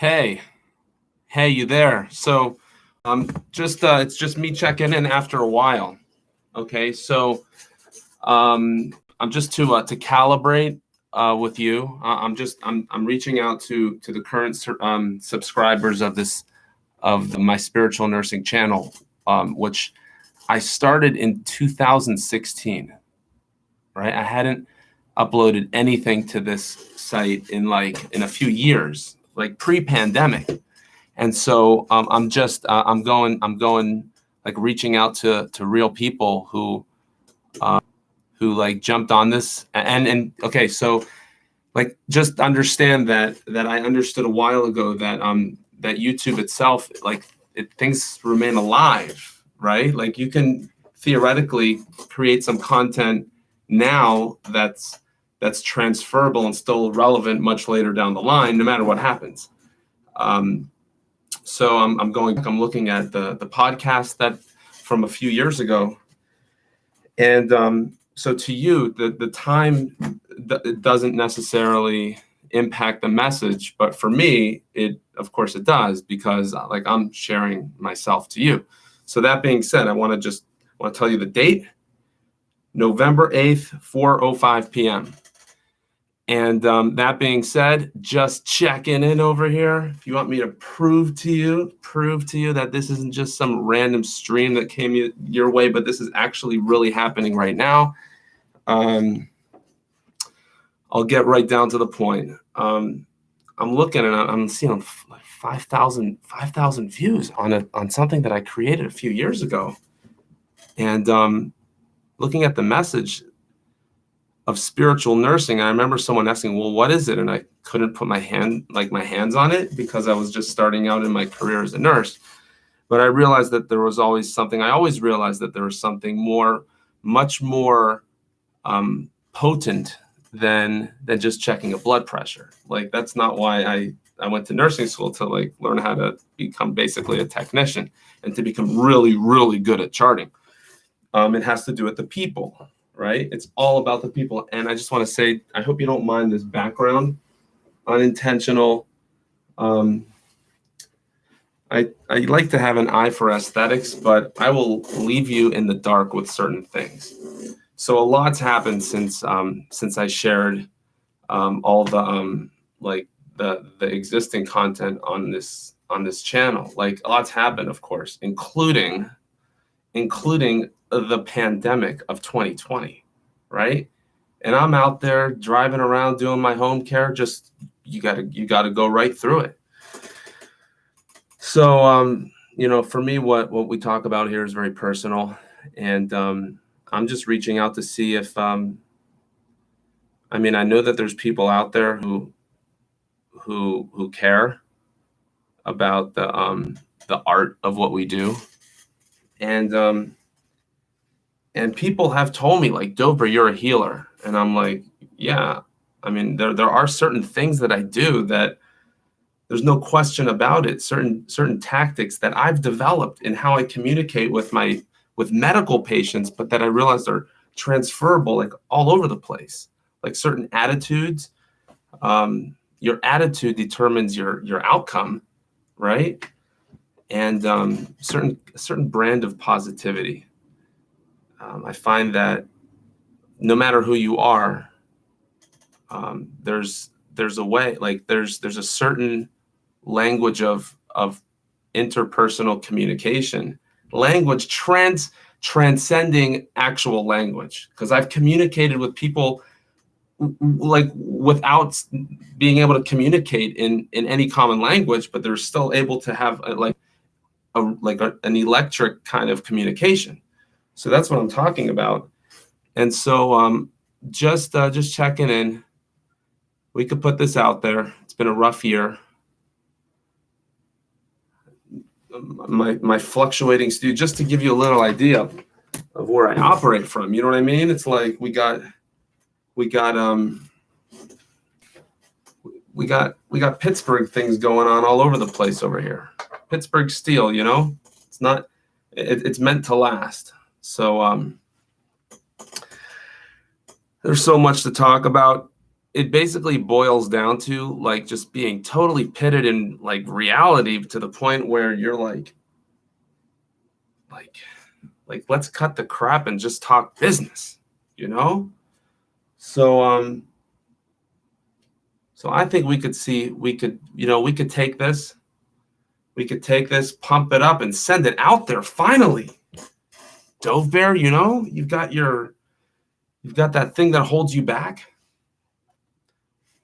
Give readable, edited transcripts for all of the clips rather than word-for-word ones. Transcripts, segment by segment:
Hey, hey, you there? So, just it's just me checking in after a while. Okay, so I'm just to calibrate with you. I'm reaching out to the current subscribers of my spiritual nursing channel, which I started in 2016. Right, I hadn't uploaded anything to this site in a few years, like pre-pandemic. And so I'm going like reaching out to real people who like jumped on this and okay, so like just understand that I understood a while ago that YouTube itself, like things remain alive, right? Like you can theoretically create some content now that's transferable and still relevant much later down the line, no matter what happens. So I'm looking at the podcast that from a few years ago, and so to you, the time it doesn't necessarily impact the message, but for me, of course it does, because like I'm sharing myself to you. So that being said, I want to tell you the date, November 8th, 4:05 p.m. And that being said, just checking in over here. If you want me to prove to you that this isn't just some random stream that came your way, but this is actually really happening right now. I'll get right down to the point. I'm looking and I'm seeing like 5,000 views on something that I created a few years ago. And looking at the message of spiritual nursing, I remember someone asking, well, what is it? And I couldn't put my hands on it because I was just starting out in my career as a nurse. But I realized that there was always something. I always realized that there was something much more potent than just checking a blood pressure. Like that's not why I went to nursing school, to like learn how to become basically a technician and to become really, really good at charting. It has to do with the people. Right? It's all about the people. And I just want to say, I hope you don't mind this background, unintentional. I like to have an eye for aesthetics, but I will leave you in the dark with certain things. So a lot's happened since I shared all the like the existing content on this channel. Like a lot's happened, of course, including the pandemic of 2020, right? And I'm out there driving around doing my home care. Just you gotta go right through it. So for me, what we talk about here is very personal, and I'm just reaching out to see if I know that there's people out there who care about the art of what we do, and people have told me like, Dover, you're a healer. And I'm like, yeah, there are certain things that I do that there's no question about it. Certain tactics that I've developed in how I communicate with medical patients, but that I realized are transferable like all over the place. Like certain attitudes, your attitude determines your outcome, right? And certain brand of positivity. I find that no matter who you are, there's a way, like there's a certain language of interpersonal communication, language transcending actual language. Because I've communicated with people like without being able to communicate in any common language, but they're still able to have an electric kind of communication. So that's what I'm talking about. And so just checking in. We could put this out there. It's been a rough year. My fluctuating studio, just to give you a little idea of where I operate from. You know what I mean? It's like we got Pittsburgh things going on all over the place over here. Pittsburgh steel, it's meant to last. So there's so much to talk about. it basically boils down to like just being totally pitted in like reality to the point where you're like let's cut the crap and just talk business, you know? So so I think we could take this, pump it up and send it out there finally. Dove Bear, you've got that thing that holds you back.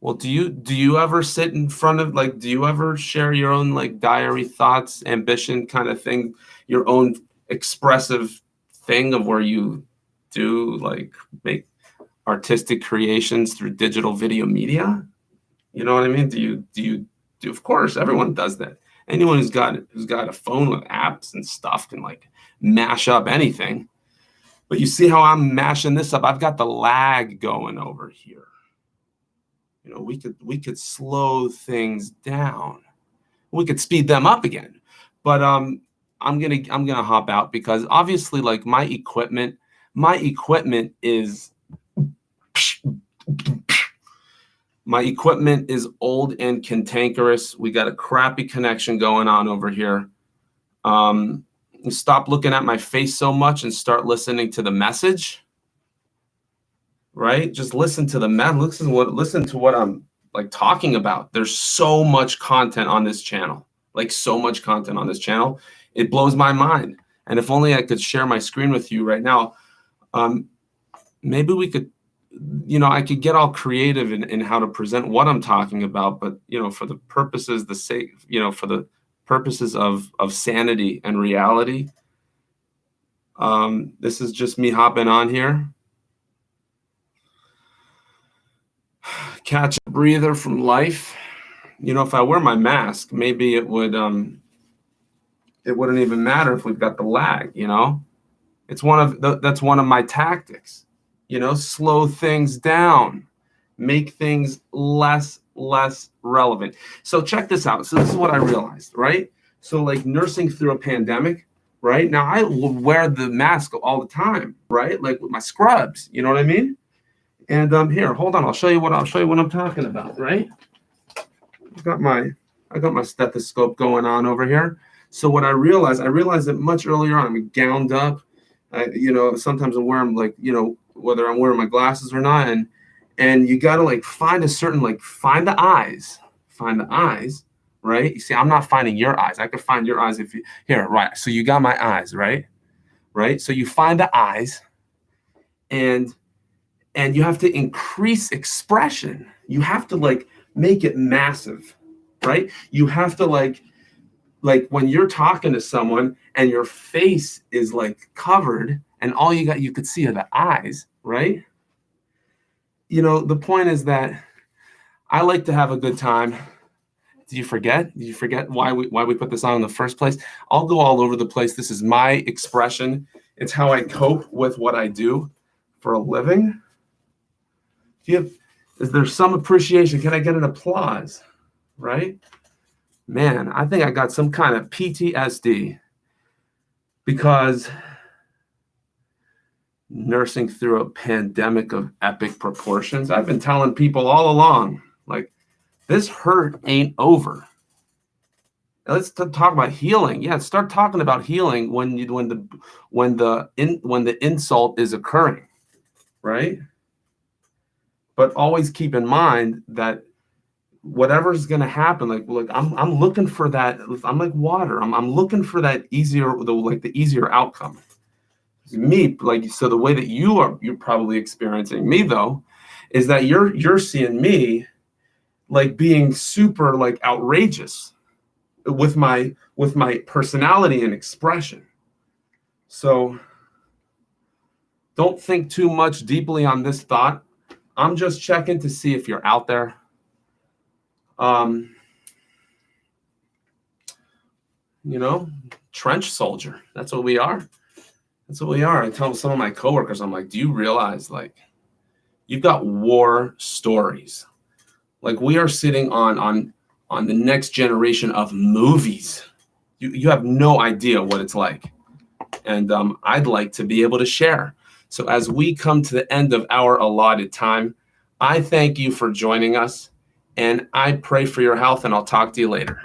Well, do you ever sit in front of do you ever share your own like diary thoughts, ambition kind of thing, your own expressive thing of where you do like make artistic creations through digital video media? You know what I mean? Do you of course everyone does that. Anyone who's got a phone with apps and stuff can like mash up anything. But you see how I'm mashing this up? I've got the lag going over here. We could slow things down. We could speed them up again. But I'm gonna hop out because obviously like my equipment is old and cantankerous. We got a crappy connection going on over here. Stop looking at my face so much and start listening to the message. Right? Just listen to the message. Listen to what I'm like talking about. There's so much content on this channel. Like so much content on this channel. It blows my mind. And if only I could share my screen with you right now. Maybe we could, I could get all creative in how to present what I'm talking about, but for the purposes, for the purposes of sanity and reality, this is just me hopping on here. Catch a breather from life. If I wear my mask, maybe it wouldn't even matter if we've got the lag, It's that's one of my tactics. Slow things down, make things less relevant. So check this out. So this is what I realized, right? So like nursing through a pandemic, right? Now I wear the mask all the time, right? Like with my scrubs, you know what I mean? And here, hold on. I'll show you what I'm talking about, right? I got my stethoscope going on over here. So what I realized that much earlier on, I'm gowned up. Sometimes I'm wearing whether I'm wearing my glasses or not, and you gotta like find find the eyes, right? You see, I'm not finding your eyes. I could find your eyes right. So you got my eyes, right? Right. So you find the eyes, and you have to increase expression. You have to like make it massive, right? You have to like when you're talking to someone and your face is like covered and all you could see are the eyes, right? The point is that I like to have a good time. Did you forget why we put this on in the first place? I'll go all over the place. This is my expression. It's how I cope with what I do for a living. Is there some appreciation? Can I get an applause? Right? Man, I think I got some kind of PTSD because nursing through a pandemic of epic proportions. I've been telling people all along, like, this hurt ain't over. Let's talk about healing. Yeah, start talking about healing when the insult is occurring, right? But always keep in mind that whatever's going to happen, like I'm looking for that. I'm like water. I'm looking for that the easier outcome. Me, so the way that you're probably experiencing me though, is that you're seeing me like being super like outrageous with my personality and expression. So don't think too much deeply on this thought. I'm just checking to see if you're out there. Trench soldier. That's what we are. I tell some of my coworkers, I'm like, do you realize like you've got war stories? Like we are sitting on the next generation of movies. You have no idea what it's like. And I'd like to be able to share. So as we come to the end of our allotted time, I thank you for joining us, and I pray for your health, and I'll talk to you later.